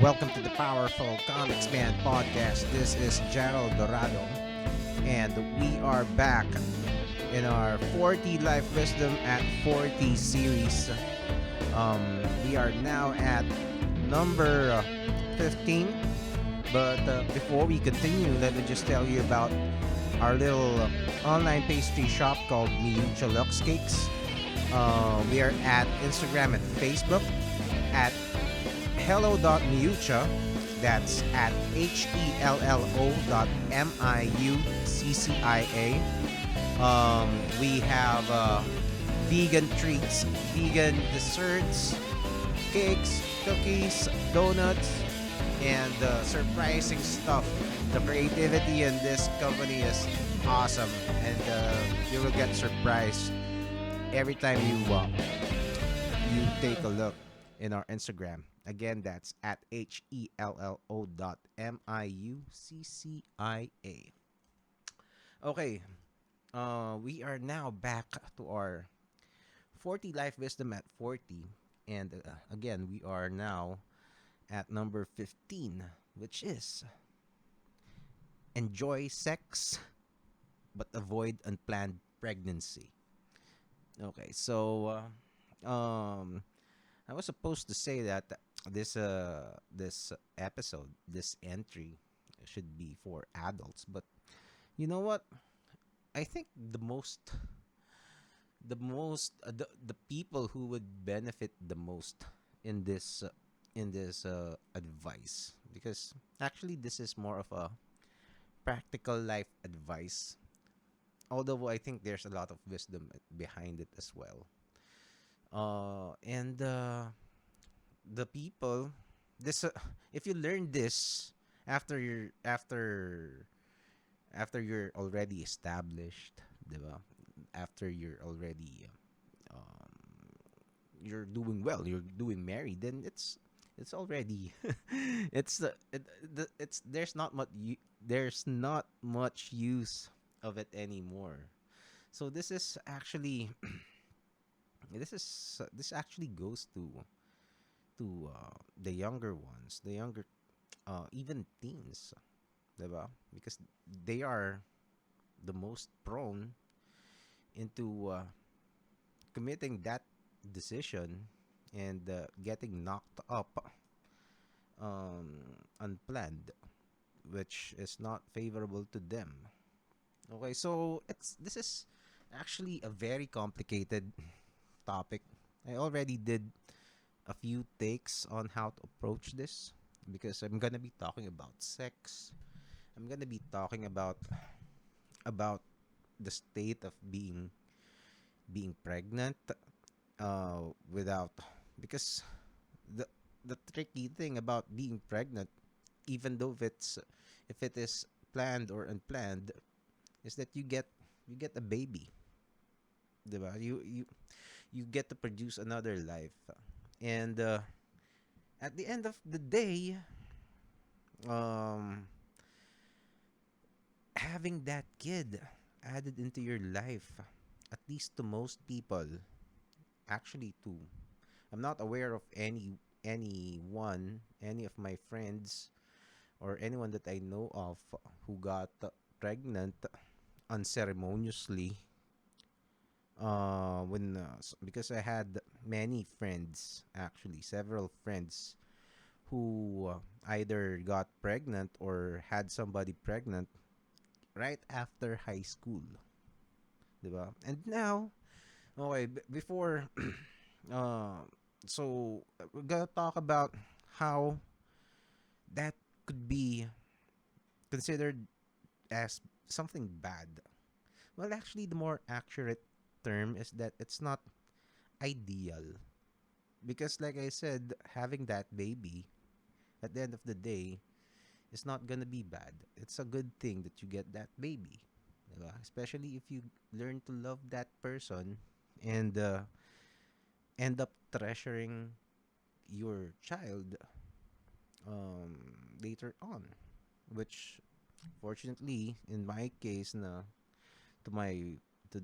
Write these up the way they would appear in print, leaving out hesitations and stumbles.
Welcome to the Powerful Komiksman podcast. This is Jerald Dorado, and we are back in our 40 Life Wisdom at 40 series. We are now at number 15. But before we continue, let me just tell you about our little online pastry shop called Miucha Lux Cakes. We are at Instagram and Facebook at hello.miucha. That's at hello.miuccia. We have vegan treats, vegan desserts, cakes, cookies, donuts, and surprising stuff. The creativity in this company is awesome, and you will get surprised every time you take a look in our Instagram. Again, that's at hello.miuccia. Okay, we are now back to our 40 Life Wisdom at 40. And again, we are now at number 15, which is enjoy sex but avoid unplanned pregnancy. Okay, so I was supposed to say that this episode, this entry should be for adults, but you know what? I think the people who would benefit the most in this advice, because actually this is more of a practical life advice, although I think there's a lot of wisdom behind it as well. And the people, this if you learn this after you're already established, diba? After you're already um, you're doing well, you're doing married, then it's already it's there's not much use of it anymore. So this is actually this actually goes to the younger ones, the younger even teens, diba? Because they are the most prone into committing that decision and getting knocked up unplanned, which is not favorable to them. Okay, so it's this is actually a very complicated topic. I already did a few takes on how to approach this because I'm gonna be talking about sex. I'm gonna be talking about the state of being pregnant without, because the the tricky thing about being pregnant, even though if it is planned or unplanned, is that you get a baby, diba? You get to produce another life, and at the end of the day, um having that kid added into your life, at least to most people, actually to I'm not aware of any of my friends or anyone that I know of who got pregnant unceremoniously. Because I had many friends, actually several friends, who either got pregnant or had somebody pregnant right after high school, diba? And now, okay, before, uh, so we're gonna talk about how that could be considered as something bad. Well, actually, the more accurate term is that it's not ideal, because, like I said, having that baby at the end of the day is not gonna be bad. It's a good thing that you get that baby, diba? Especially if you learn to love that person and end up treasuring your child later on, which fortunately in my case, na to my to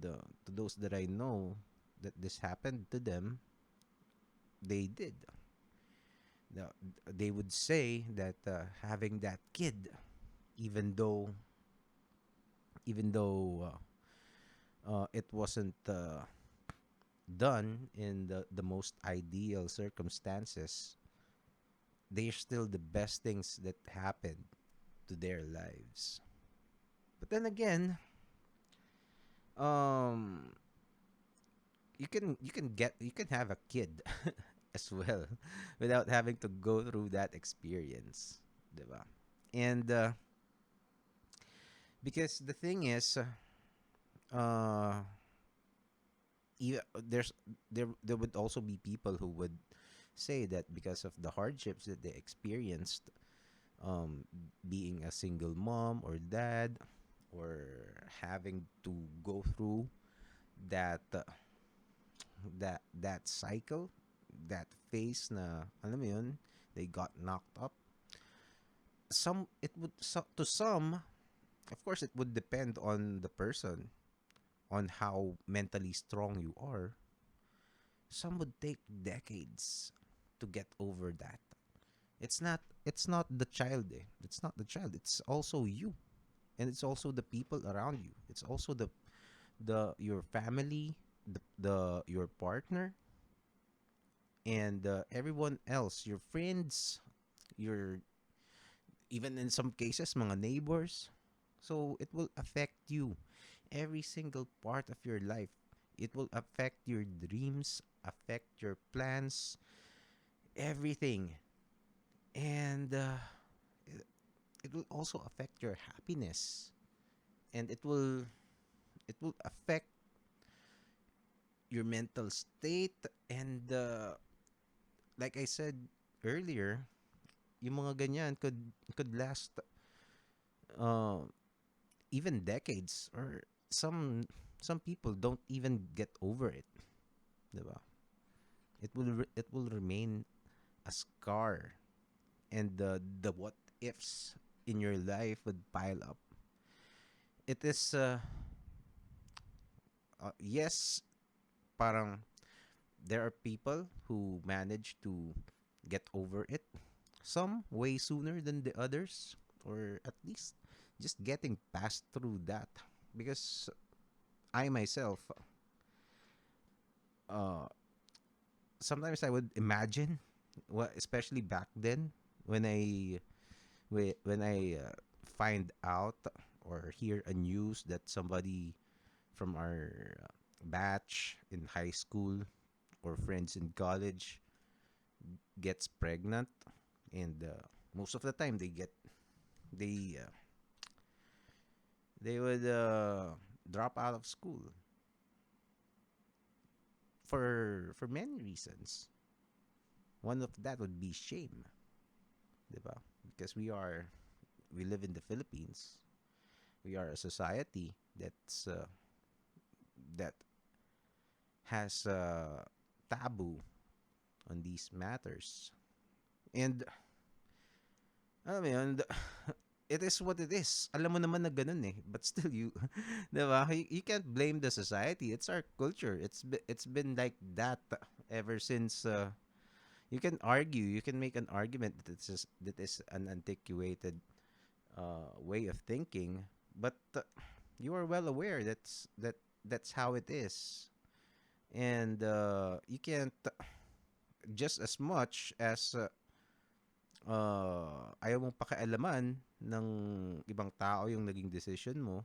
those that I know that this happened to them, they did. The- they would say that having that kid, even though it wasn't done in the most ideal circumstances, they're still the best things that happened to their lives. But then again, um, you can have a kid as well without having to go through that experience, diba? And because the thing is, uh, there would also be people who would say that because of the hardships that they experienced, um, being a single mom or dad, or having to go through that that cycle, that phase na alam mo yun, they got knocked up. Some it would to some, of course, it would depend on the person, on how mentally strong you are. Some would take decades to get over that. It's not the child, eh. It's not the child. It's also you, and it's also the people around you. It's also the your family, the your partner, and everyone else, your friends, your even in some cases mga neighbors. So it will affect you every single part of your life. It will affect your dreams, affect your plans, everything. And it, it will also affect your happiness, and it will affect your mental state. And like I said earlier, yung mga ganyan could last uh, even decades, or some people don't even get over it, diba? It will remain a scar, and the what ifs in your life would pile up. It is yes, parang there are people who manage to get over it, some way sooner than the others, or at least just getting past through that. Because I myself, uh, sometimes I would imagine, what, especially back then, when I find out or hear a news that somebody from our batch in high school or friends in college gets pregnant, and most of the time they uh, they would drop out of school for many reasons. One of that would be shame, diba? Because we live in the Philippines. We are a society that has taboo on these matters. And alam mo yun, it is what it is. Alam mo naman na ganun eh. But still, you, diba? You can't blame the society. It's our culture. It's been like that ever since. You can argue. You can make an argument that is an antiquated way of thinking, but you are well aware that's how it is, and you can't, just as much as ayaw mong pakialaman ng ibang tao yung naging decision mo,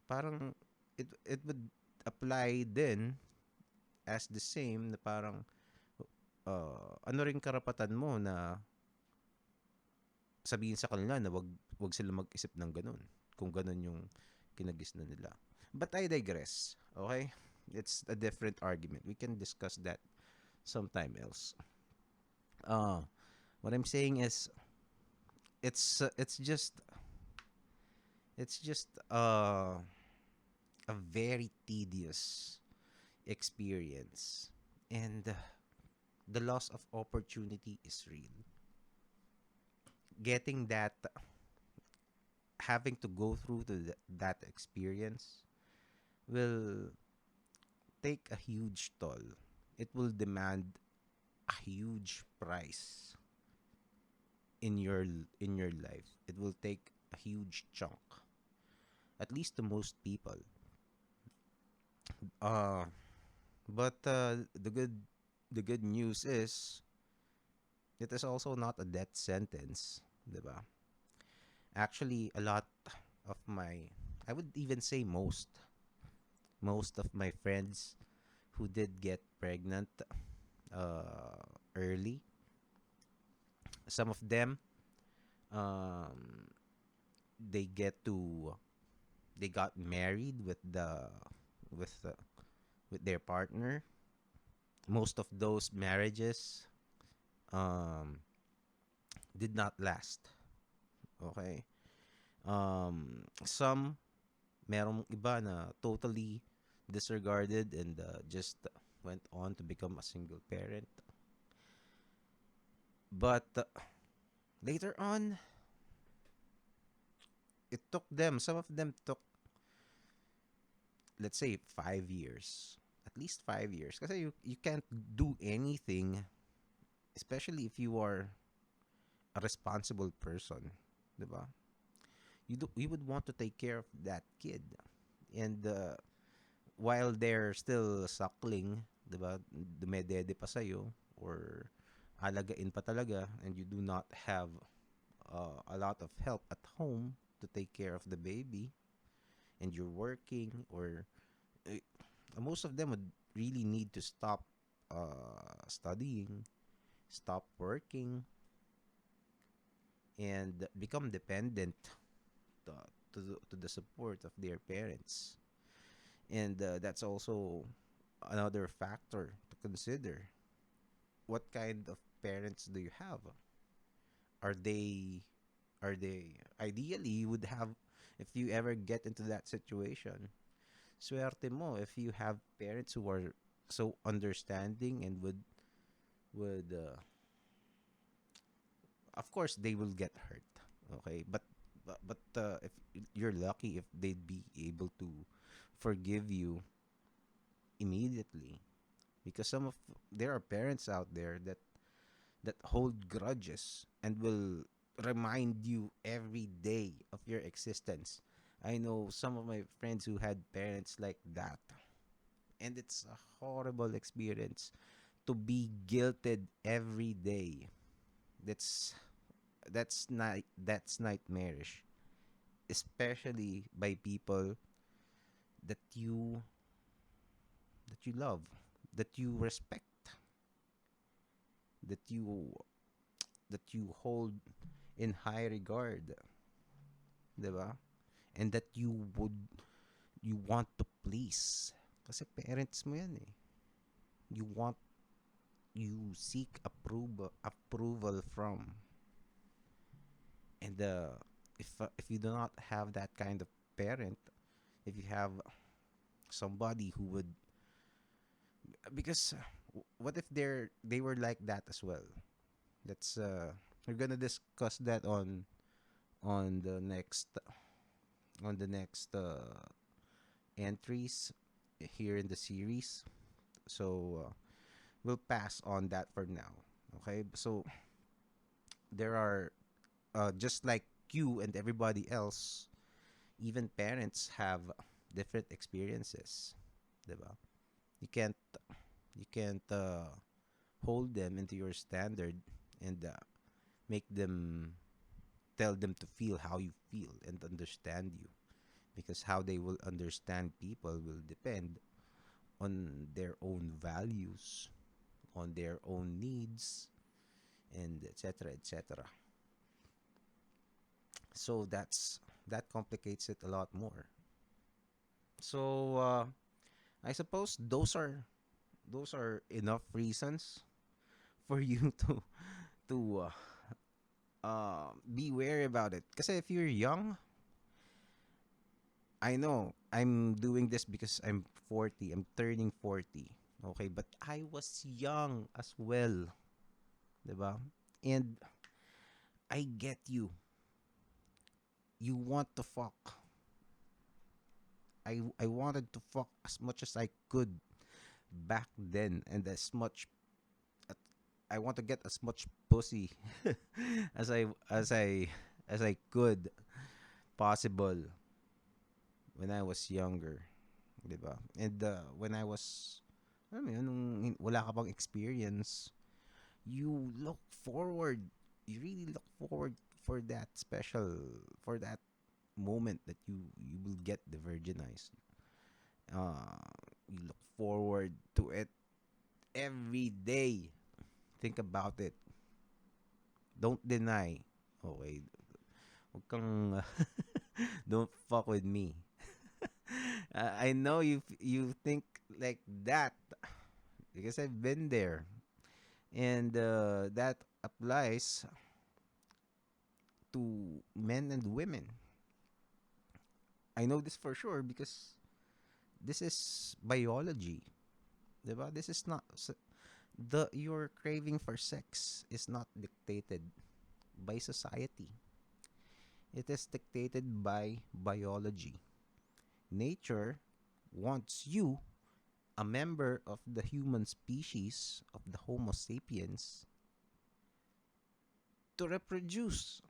parang it would apply then as the same, na parang ano ring karapatan mo na sabihin sa kanila na wag sila mag-isip ng ganun kung ganun yung kinagisnan nila. But I digress. Okay? It's a different argument. We can discuss that sometime else. Uh, what I'm saying is, it's uh, it's just it's just a very tedious experience, and the loss of opportunity is real. Getting that, having to go through that experience will take a huge toll. It will demand a huge price in your life. It will take a huge chunk, at least to most people. Uh, but the good news is it is also not a death sentence, diba? Actually, a lot of my, I would even say most of my friends who did get pregnant uh, early, some of them um, they get to they got married with the, with their partner. Most of those marriages um, did not last. Okay. Some merong iba na totally disregarded and just went on to become a single parent. But later on, it took them. Some of them took, let's say, 5 years, at least 5 years, because you can't do anything, especially if you are a responsible person, diba? You would want to take care of that kid, and while they're still suckling, diba, dumedede pa sa'yo, or alagain pa talaga, and you do not have a lot of help at home to take care of the baby, and you're working, or uh, most of them would really need to stop studying, stop working, and become dependent to, to the support of their parents. And that's also another factor to consider. What kind of parents do you have? Are they ideally you would have, if you ever get into that situation, suerte mo if you have parents who are so understanding and would of course they will get hurt, okay, but if you're lucky, if they'd be able to forgive you immediately, because some of there are parents out there that hold grudges and will remind you every day of your existence. I know some of my friends who had parents like that, and it's a horrible experience to be guilted every day. That's that's nightmarish, especially by people that you love, that you respect, that you hold in high regard, 'di ba? And that you want to please. Kasi parents mo 'yan eh. You want you seek approval from. And if you do not have that kind of parent, if you have somebody who would, because what if they were like that as well? That's we're gonna discuss that on the next on the next entries here in the series. So we'll pass on that for now. Okay, so there are just like you and everybody else, even parents have different experiences, diba? You can't you can't hold them into your standard and make them tell them to feel how you feel and understand you, because how they will understand people will depend on their own values, on their own needs, and etc etc. So that complicates it a lot more. So I suppose those are enough reasons for you to be wary about it. Because if you're young, I know I'm doing this because I'm 40. I'm turning 40. Okay, but I was young as well, 'di ba? And I get you. You want to fuck. I wanted to fuck as much as I could back then, and as much I want to get as much pussy as I could possible when I was younger, 'di ba? And when I was, alam mo yun, nung wala ka pang experience, you look forward, you really look forward for that for that moment that you will get the virginized. You look forward to it every day. Think about it. Don't deny. Okay, huwag kang don't fuck with me. I know you think like that because I've been there, and that applies to men and women. I know this for sure because this is biology, diba? This is not the your craving for sex is not dictated by society. It is dictated by biology. Nature wants you, a member of the human species of the Homo sapiens, to reproduce.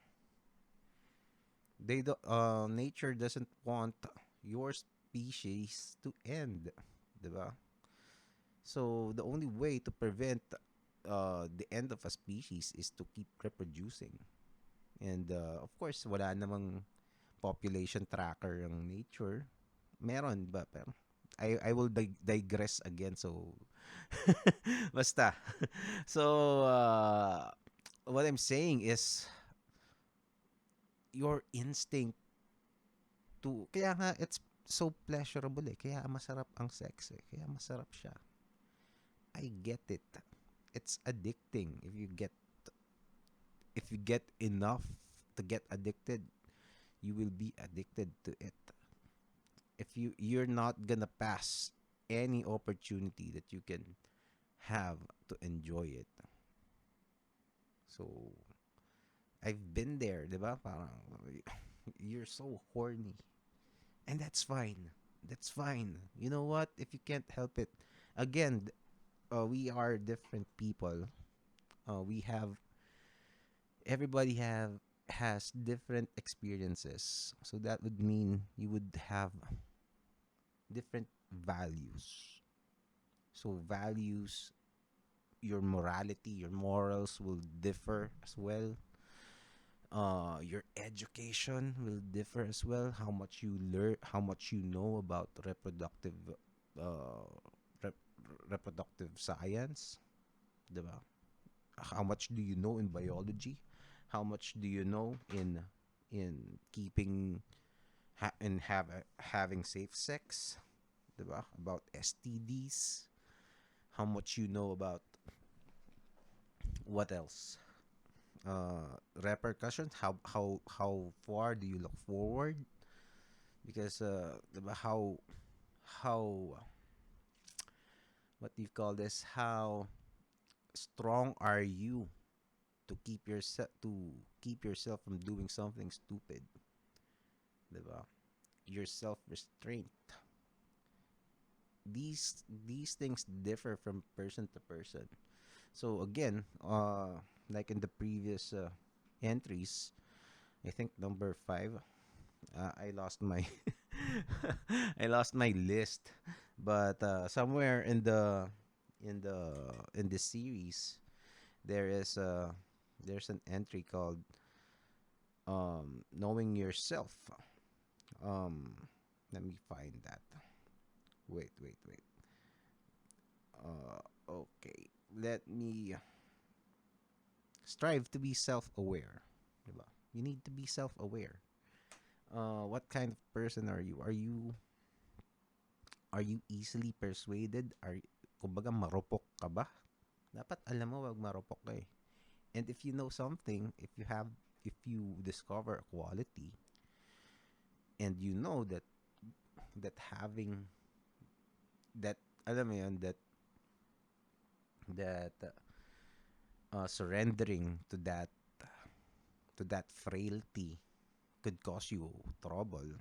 Nature doesn't want your species to end, diba? So the only way to prevent the end of a species is to keep reproducing. And of course, wala namang population tracker ng nature. Meron ba? Pero I will digress again. So, basta. So, what I'm saying is, your instinct kaya nga, it's so pleasurable eh. Kaya masarap ang sex eh. Kaya masarap siya. I get it. It's addicting if you get enough to get addicted, you will be addicted to it. If you're not gonna pass any opportunity that you can have to enjoy it. So I've been there, 'di ba? Parang you're so horny. And that's fine. That's fine. You know what? If you can't help it, again, we are different people. We have everybody have has different experiences. So that would mean you would have different values. So values, your morality, your morals will differ as well. Your education will differ as well. How much you learn, how much you know about uh, rep- reproductive science, diba? How much do you know in biology? How much do you know in keeping having safe sex, diba? About STDs. How much you know about what else? Repercussions. How far do you look forward? Because diba, how what do you call this? How strong are you to keep yourself from doing something stupid, diba? Your self restraint. These things differ from person to person. So again, like in the previous entries, I think number 5, I lost my I lost my list, but somewhere in the series there is there's an entry called knowing yourself. Um, Let me find that. Wait. Okay. Let me strive to be self-aware. Diba? You need to be self-aware. What kind of person are you? Are you easily persuaded? Kumbaga marupok ka ba? Dapat alam mo wag marupok ka eh. And if you know something, if you discover a quality, and you know that having that, alam mo yun, that surrendering to that frailty could cause you trouble,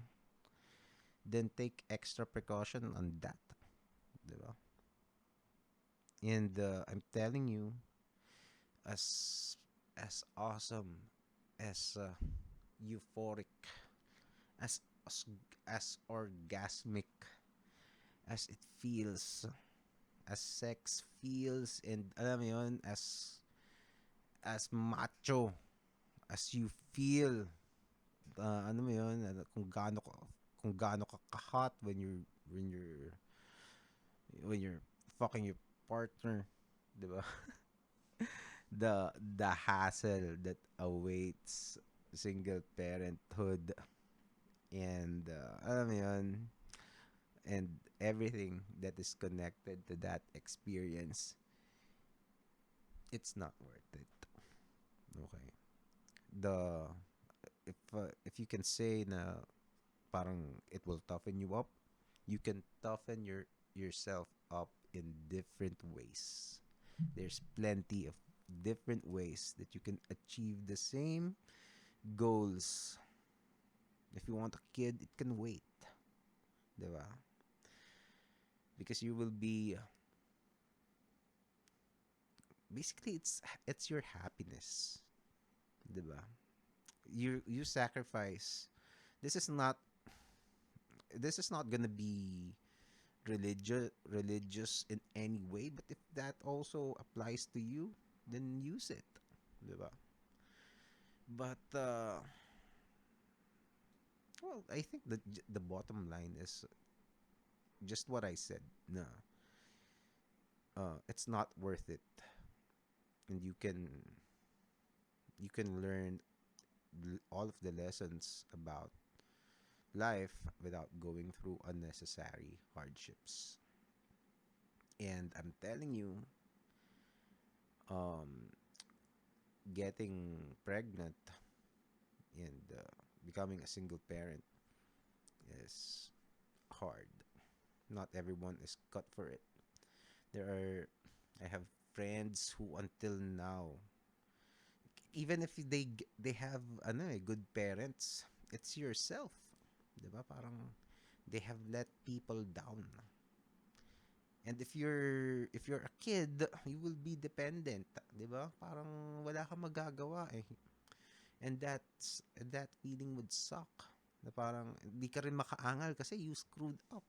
then take extra precaution on that, diba? And I'm telling you, as awesome, as euphoric, as as as orgasmic as it feels, as sex feels, and alam mo yun, as macho as you feel, ano mo yun, kung gaano ka hot when you're fucking your partner, 'di ba? The hassle that awaits single parenthood, and alam mo yun, and everything that is connected to that experience, it's not worth it. Okay. The if you can say na parang it will toughen you up, you can toughen yourself up in different ways. There's plenty of different ways that you can achieve the same goals. If you want a kid, it can wait, 'di ba? Because you will be basically it's your happiness, 'di ba? You sacrifice. This is not this is not gonna be religious in any way, but if that also applies to you, then use it, 'di ba? But well, I think the bottom line is just what I said. No, it's not worth it, and you can learn all of the lessons about life without going through unnecessary hardships. And I'm telling you, um, getting pregnant and becoming a single parent is hard. Not everyone is cut for it. I have friends who until now, even if they have good parents, it's yourself. 'Di ba? Parang they have let people down. And if you're a kid, you will be dependent, 'di ba? Parang wala kang magagawa eh. And that feeling would suck. Na parang hindi ka rin makaangal kasi you screwed up.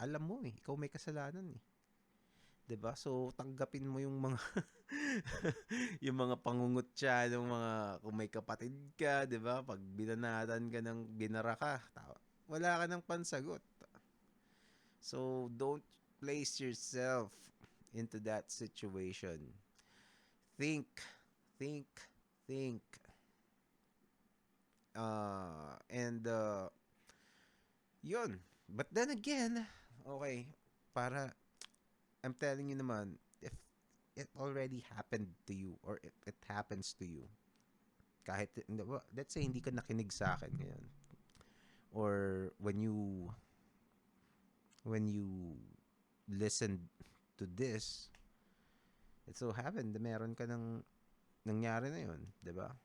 Alam mo eh, ikaw may kasalanan eh. 'Di ba? So tanggapin mo yung mga yung mga pangungutya ng mga kung may kapatid ka, 'di ba? Pag binanatan ka ng binara ka, wala ka ng pansagot. So don't place yourself into that situation. Think, think, think. And yun. But then again, okay, para I'm telling you naman, if it already happened to you or if it happens to you, kahit let's say hindi ka nakinig sa akin ngayon, or when you listen to this, it so happened na meron ka ng nangyari na yun, 'di ba?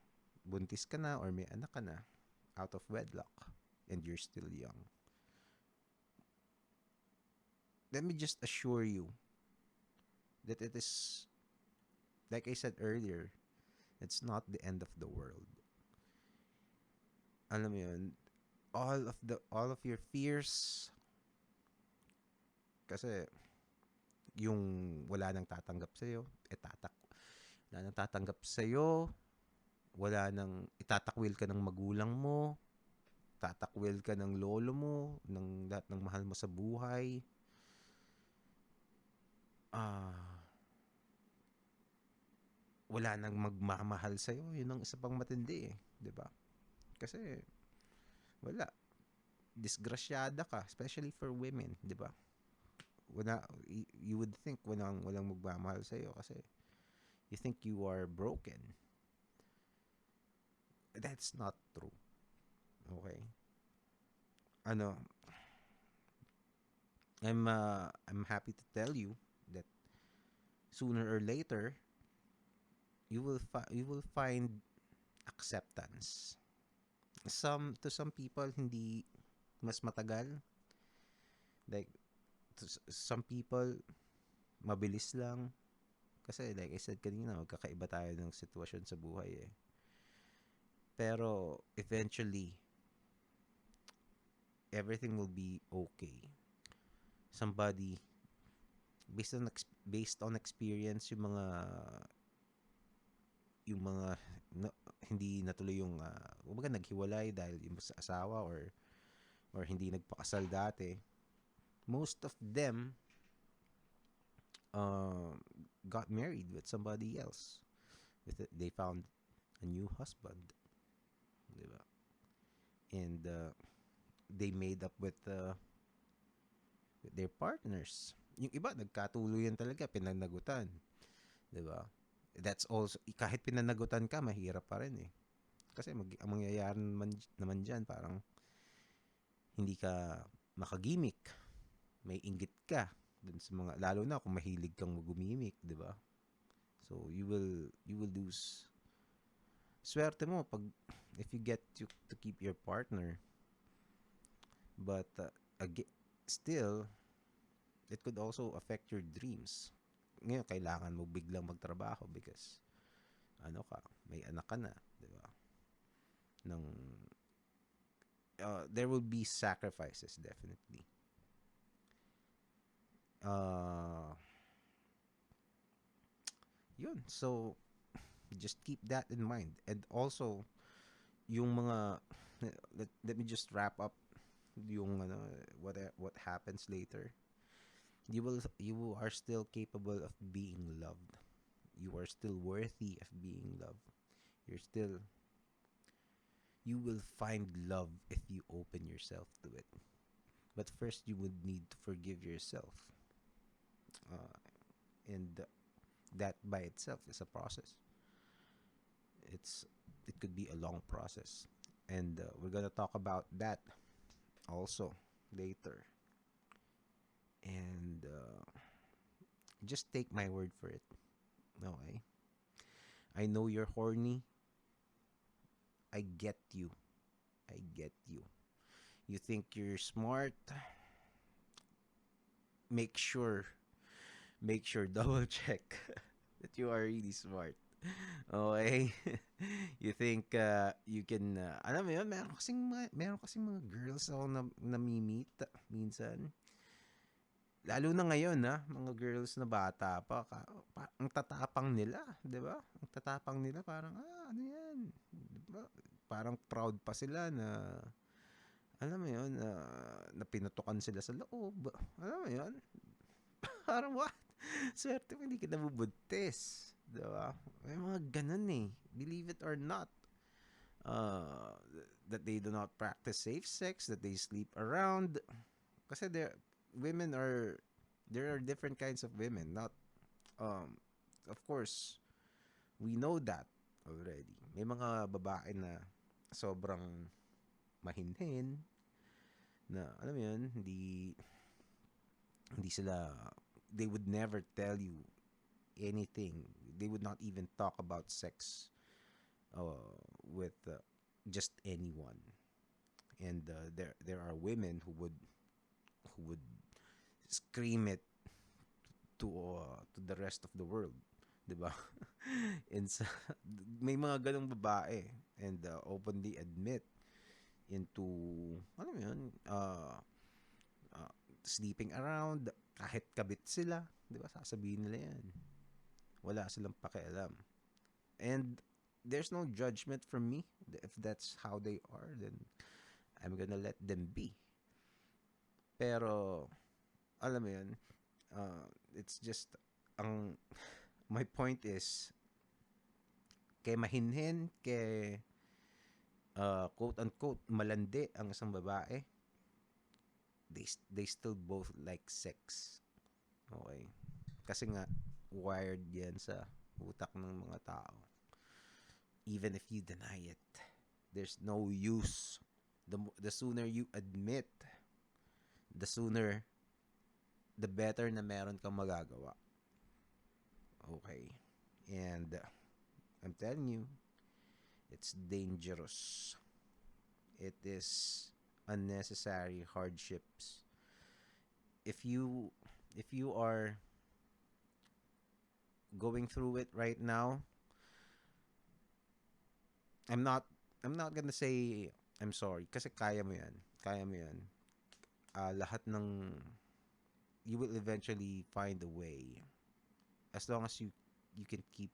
Buntis ka na or may anak ka na out of wedlock and you're still young. Let me just assure you that it is, like I said earlier, it's not the end of the world. Alam mo yun, all of your fears, kasi yung wala nang tatanggap sa iyo, wala nang tatanggap sa iyo, wala nang itatakwil ka ng magulang mo, tatakwil ka ng lolo mo, ng lahat ng mahal mo sa buhay. Wala nang magmamahal sa iyo, yun ang isa pang matindi eh, 'di ba? Kasi wala, disgrasyada ka, especially for women, 'di ba? You would think walang magmamahal sa iyo kasi you think you are broken. That's not true. Okay? Ano, I'm happy to tell you that sooner or later you will find acceptance. To some people hindi mas matagal. Like some people mabilis lang, Kasi like I said kanina, magkakaiba tayo ng sitwasyon sa buhay eh. Pero eventually, everything will be okay. Somebody, based on experience, yung mga na, hindi natuloy yung kumbaga naghiwalay dahil yung sa asawa or hindi nagpakasal dati, most of them uh, got married with somebody else. They found a new husband, di ba? And they made up with their partners. Yung iba nagkatuluyan talaga, pinanagutan, di ba? That's also, kahit pinanagutan ka, mahirap pa rin eh. Kasi ang mangyayari naman dyan, parang hindi ka makagimik. May inggit ka dun sa mga, lalo na kung mahilig kang gumimik, di ba? So you will lose. Swerte mo pag if you get to keep your partner. But still, it could also affect your dreams. Ngayon, kailangan mo biglang magtrabaho because may anak ka na, di ba? Ng there will be sacrifices definitely. Uh, Yun. So just keep that in mind. And also yung mga let me just wrap up yung what happens later. You are still capable of being loved. You are still worthy of being loved. You will find love if you open yourself to it. But first, you would need to forgive yourself. And that by itself is a process. It could be a long process. And we're going to talk about that also later. And just take my word for it. Okay? I know you're horny. I get you. I get you. You think you're smart? Make sure double check that you are really smart. Okay? You think you can alam mo yun, meron kasing mga girls ako na meet minsan. Lalo na ngayon mga girls na bata pa, ang tatapang nila, 'di ba? Ang tatapang nila parang ano 'yan? 'Di ba? Parang proud pa sila na alam mo yun, na pinutukan sila sa loob. Alam mo yun? Parang what? Swerte mo hindi ka nabubuntis. Diba? May mga ganun eh. Believe it or not. Uh, that they do not practice safe sex, that they sleep around. Kasi there are different kinds of women. Not, of course, we know that already. May mga babae na sobrang mahinhin, na alam mo yun, hindi sila, they would never tell you anything. They would not even talk about sex with just anyone. And there are women who would scream it to the rest of the world, 'di ba? And may mga ganong babae and openly admit into ano yun, sleeping around kahit kabit sila, 'di ba? Sasabihin nila 'yan. Wala silang pakialam. And there's no judgment from me. If that's how they are, then I'm gonna let them be. Pero alam mo 'yun, it's just ang my point is kay mahinhin, kay quote unquote malandi ang isang babae, they still both like sex. Okay? Kasi nga wired yan sa utak ng mga tao. Even if you deny it, there's no use. The sooner you admit, the sooner, the better na meron kang magagawa. Okay? And I'm telling you, it's dangerous. It is unnecessary hardships. If you are going through it right now, I'm not I'm not gonna say I'm sorry kasi kaya mo yan. Kaya mo yan. Lahat ng you will eventually find a way as long as you can keep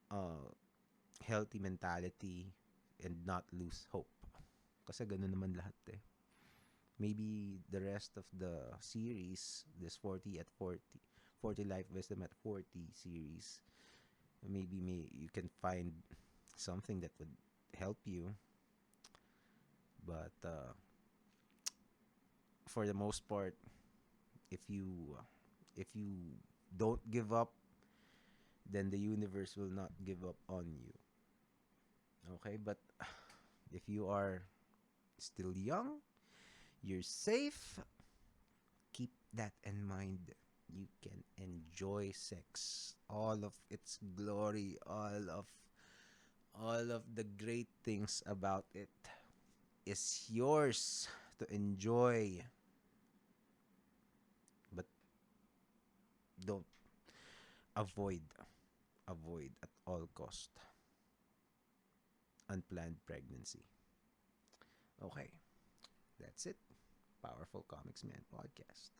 uh healthy mentality and not lose hope. Kasi ganun naman lahat eh. Maybe the rest of the series, this 40 at 40, 40 Life Wisdom at 40 series, you can find something that would help you. But for the most part, if you if you don't give up, then the universe will not give up on you. Okay, but if you are still young, you're safe. Keep that in mind. You can enjoy sex, all of its glory, all of the great things about it is yours to enjoy. But don't avoid at all cost unplanned pregnancy. Okay, that's it. Powerful Comicsman podcast.